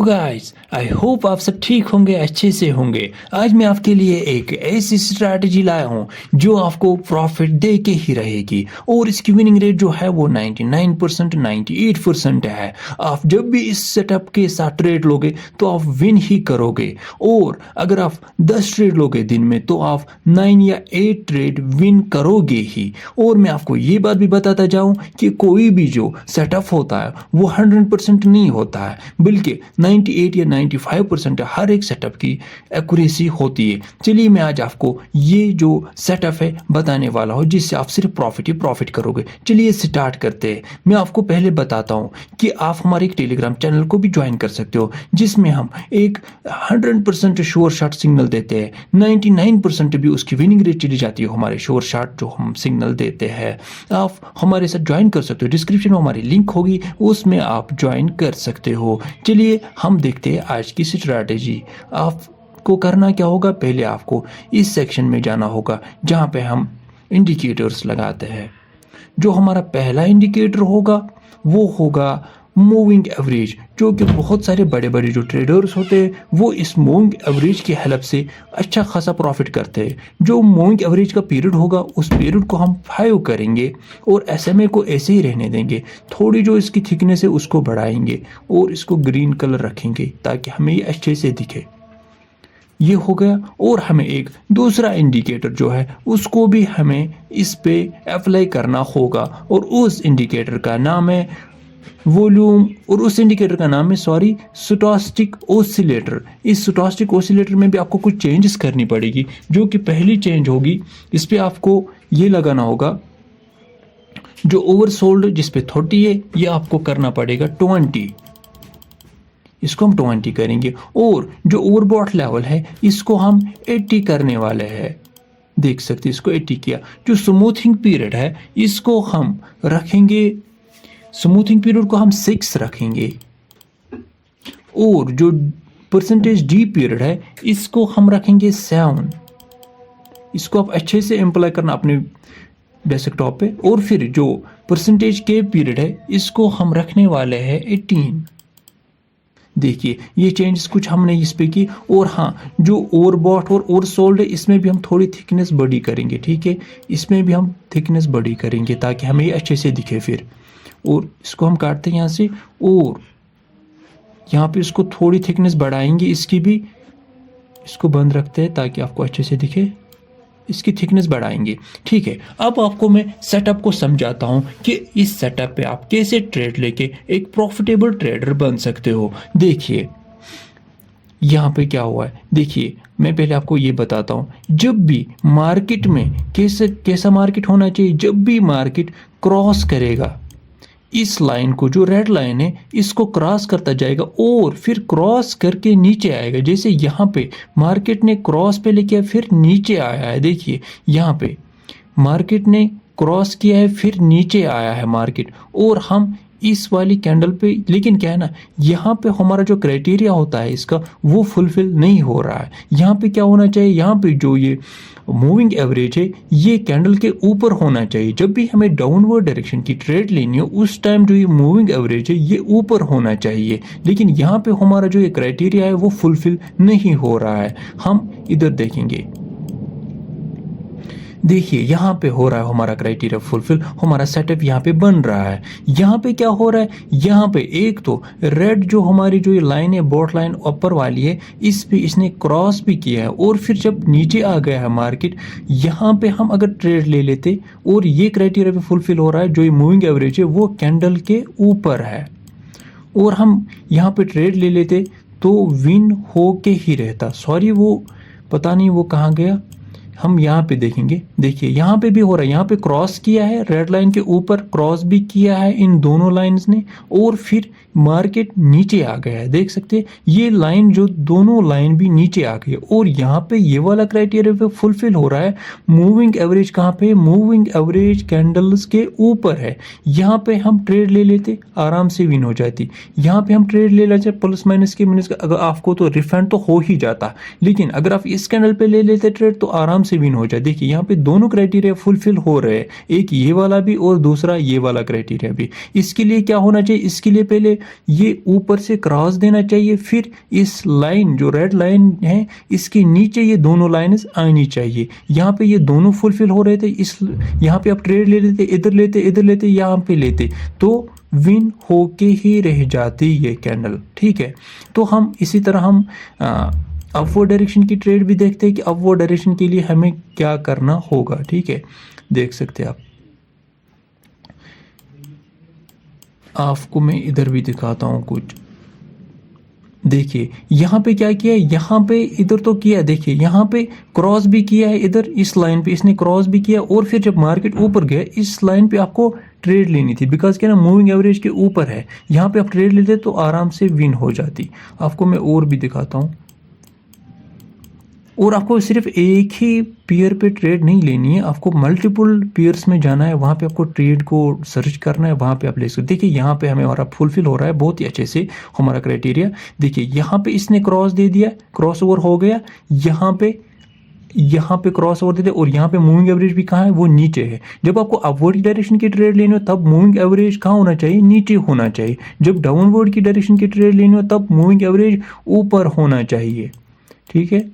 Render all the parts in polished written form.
Guys, I hope आप सब ठीक होंगे, अच्छे से होंगे। आज मैं आपके लिए एक ऐसी स्ट्रैटेजी लाया हूँ जो आपको प्रॉफिट दे के ही रहेगी और इसकी विनिंग रेट जो है वो 99% 98% है। आप जब भी इस सेटअप के साथ ट्रेड लोगे तो आप विन ही करोगे और अगर आप 10 ट्रेड लोगे दिन में तो आप 9 या 8 ट्रेड विन करोगे ही। और मैं आपको ये बात भी बताता जाऊँ कि कोई भी जो सेटअप होता है वो 100% नहीं होता है, बल्कि 98 या 95% हर एक सेटअप की एक्यूरेसी होती है। चलिए मैं आज आपको ये जो सेटअप है बताने वाला हूँ जिससे आप सिर्फ प्रॉफिट ही प्रॉफिट करोगे। चलिए स्टार्ट करते हैं। मैं आपको पहले बताता हूँ कि आप हमारे एक टेलीग्राम चैनल को भी ज्वाइन कर सकते हो जिसमें हम एक 100% श्योर शॉट सिग्नल देते हैं, 99% भी उसकी विनिंग रेट चली जाती है हमारे श्योर शॉट जो हम सिग्नल देते हैं। आप हमारे साथ ज्वाइन कर सकते हो, डिस्क्रिप्शन में हमारी लिंक होगी उसमें आप ज्वाइन कर सकते हो। चलिए हम देखते हैं आज की स्ट्रैटेजी। आपको करना क्या होगा, पहले आपको इस सेक्शन में जाना होगा जहाँ पे हम इंडिकेटर्स लगाते हैं। जो हमारा पहला इंडिकेटर होगा वो होगा मूविंग एवरेज, जो कि बहुत सारे बड़े बड़े जो ट्रेडर्स होते हैं वो इस मूविंग एवरेज की हेल्प से अच्छा खासा प्रॉफिट करते हैं। जो मूविंग एवरेज का पीरियड होगा उस पीरियड को हम 5 करेंगे और SMA को ऐसे ही रहने देंगे। थोड़ी जो इसकी थिकनेस है उसको बढ़ाएंगे और इसको ग्रीन कलर रखेंगे ताकि हमें ये अच्छे से दिखे। ये हो गया। और हमें एक दूसरा इंडिकेटर जो है उसको भी हमें इस पे अप्लाई करना होगा और उस इंडिकेटर का नाम है वॉल्यूम, और उस इंडिकेटर का नाम है स्टोचस्टिक ओसिलेटर। इस स्टोचस्टिक ओसिलेटर में भी आपको कुछ चेंजेस करनी पड़ेगी। जो कि पहली चेंज होगी, इस पे आपको ये लगाना होगा जो ओवरसोल्ड जिस पे 30 है ये आपको करना पड़ेगा 20, इसको हम 20 करेंगे। और जो ओवरबॉट लेवल है इसको हम 80 करने वाले हैं। देख सकते इसको 80 किया। जो स्मूथिंग पीरियड है इसको हम रखेंगे, स्मूथिंग पीरियड को हम 6 रखेंगे। और जो परसेंटेज डी पीरियड है इसको हम रखेंगे 7। इसको आप अच्छे से एम्प्लॉय करना अपने डेस्कटॉप पे। और फिर जो परसेंटेज के पीरियड है इसको हम रखने वाले हैं 18। देखिए ये चेंजेस कुछ हमने इस पे की। और हाँ, जो ओवरबॉट और ओवरसोल्ड है इसमें भी हम थोड़ी थिकनेस बड़ी करेंगे, ठीक है। इसमें भी हम थिकनेस बड़ी करेंगे ताकि हमें ये अच्छे से दिखे फिर। और इसको हम काटते हैं यहाँ से और यहाँ पे इसको थोड़ी थिकनेस बढ़ाएंगे, इसकी भी इसको बंद रखते हैं ताकि आपको अच्छे से दिखे। इसकी थिकनेस बढ़ाएंगे, ठीक है। अब आपको मैं सेटअप को समझाता हूँ कि इस सेटअप पे आप कैसे ट्रेड लेके एक प्रॉफिटेबल ट्रेडर बन सकते हो। देखिए यहाँ पे क्या हुआ है, देखिए मैं पहले आपको ये बताता हूँ। जब भी मार्केट में कैसा मार्केट होना चाहिए, जब भी मार्केट क्रॉस करेगा इस लाइन को, जो रेड लाइन है इसको क्रॉस करता जाएगा और फिर क्रॉस करके नीचे आएगा। जैसे यहाँ पे मार्केट ने क्रॉस पे लेके फिर नीचे आया है। देखिए यहाँ पे मार्केट ने क्रॉस किया है फिर नीचे आया है मार्केट, और हम इस वाली कैंडल पे, लेकिन क्या है ना, यहाँ पे हमारा जो क्राइटेरिया होता है इसका वो फुलफिल नहीं हो रहा है। यहाँ पे क्या होना चाहिए, यहाँ पे जो ये मूविंग एवरेज है ये कैंडल के ऊपर होना चाहिए। जब भी हमें डाउनवर्ड डायरेक्शन की ट्रेड लेनी हो उस टाइम जो ये मूविंग एवरेज है ये ऊपर होना चाहिए, लेकिन यहाँ पे हमारा जो ये क्राइटेरिया है वो फुलफिल नहीं हो रहा है। हम इधर देखेंगे, देखिए यहाँ पे हो रहा है हमारा क्राइटेरिया फुलफिल, हमारा सेटअप यहाँ पे बन रहा है। यहाँ पे क्या हो रहा है, यहाँ पे एक तो रेड जो हमारी जो ये लाइन है बॉट लाइन ऊपर वाली है इस पे इसने क्रॉस भी किया है और फिर जब नीचे आ गया है मार्केट, यहाँ पे हम अगर ट्रेड ले लेते और ये क्राइटेरिया भी फुलफिल हो रहा है, जो ये मूविंग एवरेज है वो कैंडल के ऊपर है और हम यहाँ पे ट्रेड ले लेते तो विन हो के ही रहता। सॉरी वो पता नहीं वो कहाँ गया, हम यहाँ पे देखेंगे। देखिए यहाँ पे भी हो रहा है, यहाँ पे क्रॉस किया है रेड लाइन के ऊपर, क्रॉस भी किया है इन दोनों लाइंस ने और फिर मार्केट नीचे आ गया है। देख सकते हैं ये लाइन, जो दोनों लाइन भी नीचे आ गई और यहाँ पे ये वाला क्राइटेरिया पे फुलफिल हो रहा है। मूविंग एवरेज कहाँ पे, मूविंग एवरेज कैंडल्स के ऊपर है। यहाँ पे हम ट्रेड ले लेते आराम से विन हो जाती। यहाँ पे हम ट्रेड ले लेते प्लस माइनस के मिनट्स का, अगर आपको तो रिफंड तो हो ही जाता, लेकिन अगर आप इस कैंडल पे ले लेते ट्रेड तो आराम से विन हो जाए। देखिए यहाँ पे दोनों क्राइटेरिया फुलफिल हो रहे हैं, एक ये वाला भी और दूसरा ये वाला क्राइटेरिया भी। इसके लिए क्या होना चाहिए, इसके लिए पहले ये ऊपर से क्रॉस देना चाहिए, फिर इस लाइन जो रेड लाइन है इसके नीचे ये दोनों लाइन्स आनी चाहिए। यहाँ पे ये दोनों फुलफिल हो रहे थे, इस यहाँ पे आप ट्रेड ले लेते, इधर लेते, इधर लेते, यहाँ पे लेते, तो विन होके ही रह जाती ये कैंडल। ठीक है, तो हम इसी तरह हम अपवर्ड डायरेक्शन की ट्रेड भी देखते हैं कि अपवर्ड डायरेक्शन के लिए हमें क्या करना होगा। ठीक है, देख सकते हैं आप। आपको मैं इधर भी दिखाता हूँ कुछ। देखिए यहाँ पे क्या किया है, यहाँ पे इधर तो किया, देखिए यहाँ पे क्रॉस भी किया है, इधर इस लाइन पे इसने क्रॉस भी किया, और फिर जब मार्केट ऊपर गया इस लाइन पे आपको ट्रेड लेनी थी, बिकॉज क्या ना मूविंग एवरेज के ऊपर है, यहाँ पे आप ट्रेड लेते तो आराम से विन हो जाती। आपको मैं और भी दिखाता हूँ। और आपको सिर्फ एक ही पेयर पे ट्रेड नहीं लेनी है, आपको मल्टीपल पेयर्स में जाना है, वहाँ पे आपको ट्रेड को सर्च करना है, वहाँ पे आप ले सकते। देखिए यहाँ पे हमें हमारा फुलफिल हो रहा है बहुत ही अच्छे से हमारा क्राइटेरिया। देखिए यहाँ पे इसने क्रॉस दे दिया, क्रॉस ओवर हो गया, यहाँ पे क्रॉस ओवर दे दिया, और यहाँ पे मूविंग एवरेज भी कहाँ है, वो नीचे है। जब आपको अपवर्ड की डायरेक्शन की ट्रेड लेनी हो तब मूविंग एवरेज कहाँ होना चाहिए, नीचे होना चाहिए। जब डाउनवर्ड की डायरेक्शन की ट्रेड लेनी हो तब मूविंग एवरेज ऊपर होना चाहिए। ठीक है,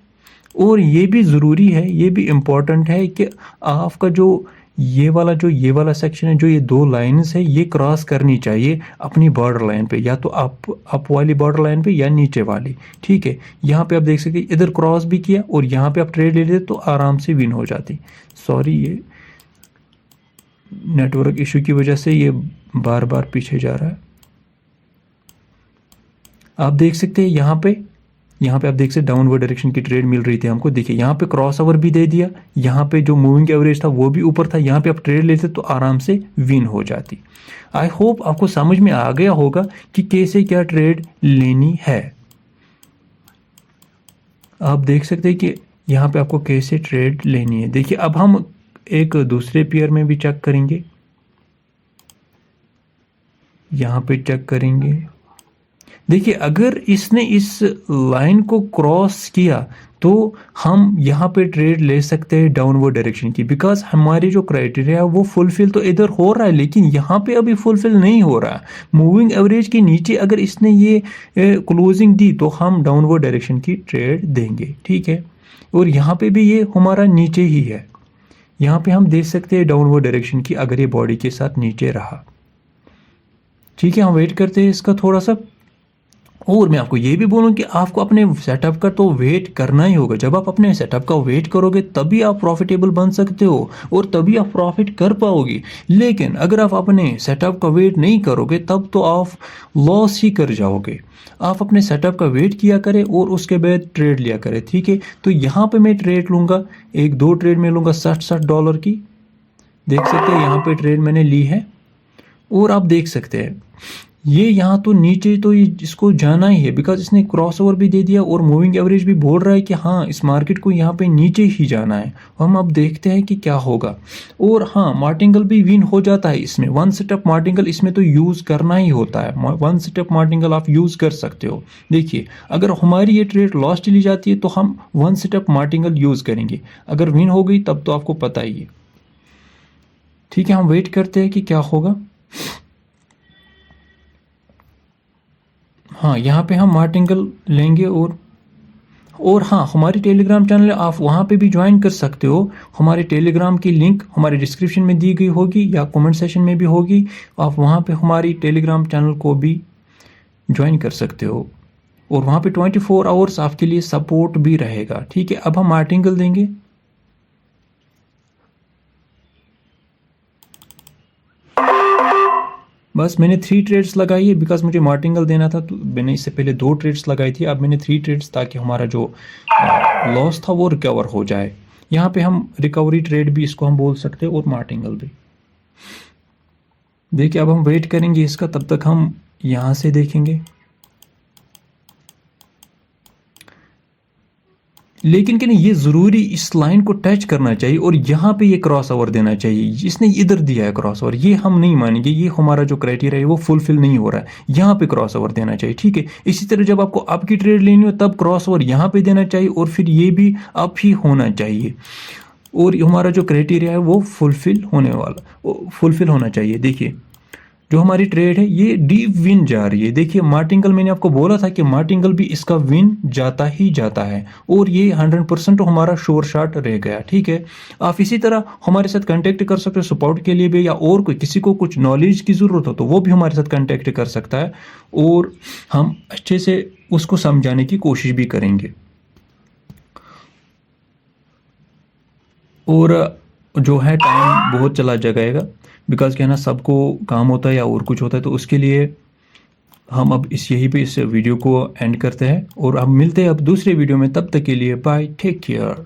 और ये भी ज़रूरी है, ये भी इम्पॉर्टेंट है कि आपका जो ये वाला सेक्शन है, जो ये दो लाइंस है, ये क्रॉस करनी चाहिए अपनी बॉर्डर लाइन पे, या तो अप वाली बॉर्डर लाइन पे या नीचे वाली। ठीक है, यहाँ पे आप देख सकते इधर क्रॉस भी किया और यहाँ पे आप ट्रेड ले लेते तो आराम से विन हो जाती। सॉरी, ये नेटवर्क इशू की वजह से ये बार बार पीछे जा रहा है। आप देख सकते हैं यहाँ पे आप देख सकते डाउनवर्ड डायरेक्शन की ट्रेड मिल रही थी हमको। देखिए यहाँ पे क्रॉस ओवर भी दे दिया, यहाँ पे जो मूविंग एवरेज था वो भी ऊपर था, यहाँ पे आप ट्रेड लेते तो आराम से विन हो जाती। आई होप आपको समझ में आ गया होगा कि कैसे क्या ट्रेड लेनी है। आप देख सकते हैं कि यहाँ पे आपको कैसे ट्रेड लेनी है। देखिए अब हम एक दूसरे पेयर में भी चेक करेंगे, यहाँ पे चेक करेंगे। देखिए अगर इसने इस लाइन को क्रॉस किया तो हम यहाँ पे ट्रेड ले सकते हैं डाउनवर्ड डायरेक्शन की, बिकॉज हमारे जो क्राइटेरिया है वो फुलफिल तो इधर हो रहा है, लेकिन यहाँ पे अभी फुलफिल नहीं हो रहा। मूविंग एवरेज के नीचे अगर इसने ये क्लोजिंग दी तो हम डाउनवर्ड डायरेक्शन की ट्रेड देंगे। ठीक है, और यहाँ पे भी ये हमारा नीचे ही है, यहाँ पे हम देख सकते हैं डाउनवर्ड डायरेक्शन की अगर ये बॉडी के साथ नीचे रहा। ठीक है, हम वेट करते हैं इसका थोड़ा सा। और मैं आपको ये भी बोलूँ कि आपको अपने सेटअप का तो वेट करना ही होगा। जब आप अपने सेटअप का वेट करोगे तभी आप प्रॉफिटेबल बन सकते हो और तभी आप प्रॉफिट कर पाओगे। लेकिन अगर आप अपने सेटअप का वेट नहीं करोगे तब तो आप लॉस ही कर जाओगे। आप अपने सेटअप का वेट किया करें और उसके बाद ट्रेड लिया करें। ठीक है, तो यहाँ पे मैं ट्रेड लूँगा, एक दो ट्रेड में लूँगा $60 की। देख सकते हैं यहाँ पे ट्रेड मैंने ली है, और आप देख सकते हैं ये यहाँ तो नीचे तो ये इसको जाना ही है, बिकॉज इसने क्रॉसओवर भी दे दिया और मूविंग एवरेज भी बोल रहा है कि हाँ इस मार्केट को यहाँ पे नीचे ही जाना है। हम अब देखते हैं कि क्या होगा। और हाँ, मार्टिंगल भी विन हो जाता है इसमें। वन स्टेप मार्टिंगल इसमें तो यूज़ करना ही होता है। वन स्टेप मार्टिंगल आप यूज़ कर सकते हो। देखिए अगर हमारी ये ट्रेड लॉस चली जाती है तो हम वन स्टेप मार्टिंगल यूज़ करेंगे, अगर विन हो गई तब तो आपको पता ही है। ठीक है, हम वेट करते हैं कि क्या होगा। हाँ, यहाँ पे हम मार्टिंगल लेंगे। और हाँ, हमारी टेलीग्राम चैनल है, आप वहाँ पे भी ज्वाइन कर सकते हो। हमारे टेलीग्राम की लिंक हमारे डिस्क्रिप्शन में दी गई होगी या कमेंट सेशन में भी होगी। आप वहाँ पे हमारी टेलीग्राम चैनल को भी ज्वाइन कर सकते हो और वहाँ पे 24 आवर्स आपके लिए सपोर्ट भी रहेगा। ठीक है, अब हम मार्टिंगल देंगे। बस मैंने 3 ट्रेड्स लगाई है, बिकॉज मुझे मार्टिंगल देना था, तो मैंने इससे पहले 2 ट्रेड्स लगाई थी। अब मैंने 3 ट्रेड्स, ताकि हमारा जो लॉस था वो रिकवर हो जाए। यहाँ पे हम रिकवरी ट्रेड भी इसको हम बोल सकते हैं और मार्टिंगल भी। देखिए अब हम वेट करेंगे इसका, तब तक हम यहाँ से देखेंगे। लेकिन कि नहीं, ये ज़रूरी इस लाइन को टच करना चाहिए और यहाँ पे ये क्रॉस ओवर देना चाहिए। जिसने इधर दिया है क्रॉस ओवर, ये हम नहीं मानेंगे, ये हमारा जो क्राइटेरिया है वो फुलफिल नहीं हो रहा है। यहाँ पे क्रॉस ओवर देना चाहिए, ठीक है। इसी तरह जब आपको अप की ट्रेड लेनी हो तब क्रॉस ओवर यहाँ पे देना चाहिए और फिर ये भी अप ही होना चाहिए और हमारा जो क्राइटेरिया है वो फुलफिल होना चाहिए। देखिए जो हमारी ट्रेड है ये डीप विन जा रही है। देखिए मार्टिंगल, मैंने आपको बोला था कि मार्टिंगल भी इसका विन जाता ही जाता है और ये 100% हमारा श्योर शॉट रह गया, ठीक है। आप इसी तरह हमारे साथ कांटेक्ट कर सकते हो सपोर्ट के लिए भी, या और कोई किसी को कुछ नॉलेज की ज़रूरत हो तो वो भी हमारे साथ कांटेक्ट कर सकता है और हम अच्छे से उसको समझाने की कोशिश भी करेंगे। और जो है टाइम बहुत चला जाएगा, बिकॉज क्या है ना, सबको काम होता है या और कुछ होता है, तो उसके लिए हम अब यहीं पे इस वीडियो को एंड करते हैं और अब मिलते हैं अब दूसरे वीडियो में। तब तक के लिए बाय, टेक केयर।